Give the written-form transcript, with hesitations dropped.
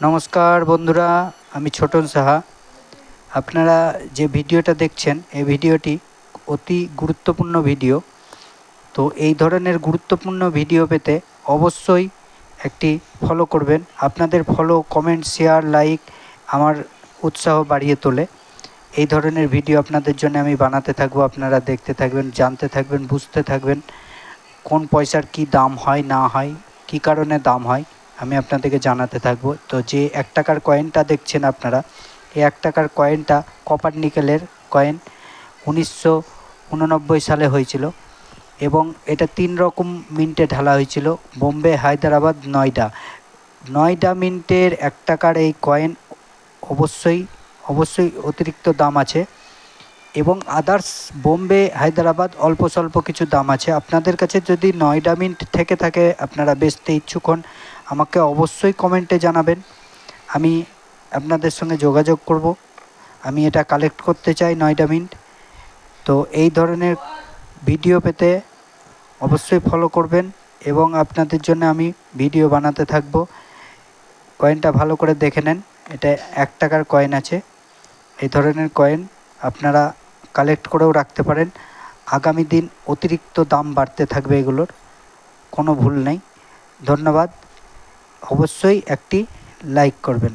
নমস্কার বন্ধুরা, আমি ছোটন সাহা। আপনারা যে ভিডিওটা দেখছেন এই ভিডিওটি অতি গুরুত্বপূর্ণ ভিডিও। তো এই ধরনের গুরুত্বপূর্ণ ভিডিও পেতে অবশ্যই একটি ফলো করবেন। আপনাদের ফলো, কমেন্ট, শেয়ার, লাইক আমার উৎসাহ বাড়িয়ে তোলে। এই ধরনের ভিডিও আপনাদের জন্য আমি বানাতে থাকবো, আপনারা দেখতে থাকবেন, জানতে থাকবেন, বুঝতে থাকবেন কোন পয়সার কী দাম হয় না হয়, কী কারণে দাম হয় আমি আপনাদেরকে জানাতে থাকবো। তো যে 1 টাকার কয়েনটা দেখছেন আপনারা, এই 1 টাকার কয়েনটা কপার নিকেলের কয়েন, 1989 সালে হয়েছিল এবং এটা 3 রকম মিন্টে ঢালা হয়েছিল: বোম্বে, হায়দ্রাবাদ, নয়ডা মিন্টের 1 টাকার এই কয়েন অবশ্যই অতিরিক্ত দাম আছে এবং আদার্স বোম্বে, হায়দ্রাবাদ অল্প স্বল্প কিছু দাম আছে। আপনাদের কাছে যদি নয়ডা মিন্ট থেকে থাকে, আপনারা বেচতে ইচ্ছুক হন, আমাকে অবশ্যই কমেন্টে জানাবেন। আমি আপনাদের সঙ্গে যোগাযোগ করব। আমি এটা কালেক্ট করতে চাই, নয়ডা মিন্ট। তো এই ধরনের ভিডিও পেতে অবশ্যই ফলো করবেন এবং আপনাদের জন্য আমি ভিডিও বানাতে থাকব। কয়েনটা ভালো করে দেখে নেন, এটা 1 টাকার কয়েন আছে। এই ধরনের কয়েন আপনারা কালেক্ট করেও রাখতে পারেন। আগামী দিন অতিরিক্ত দাম বাড়তে থাকবে, এগুলোর কোনো ভুল নেই। ধন্যবাদ। অবশ্যই একটি লাইক করবেন।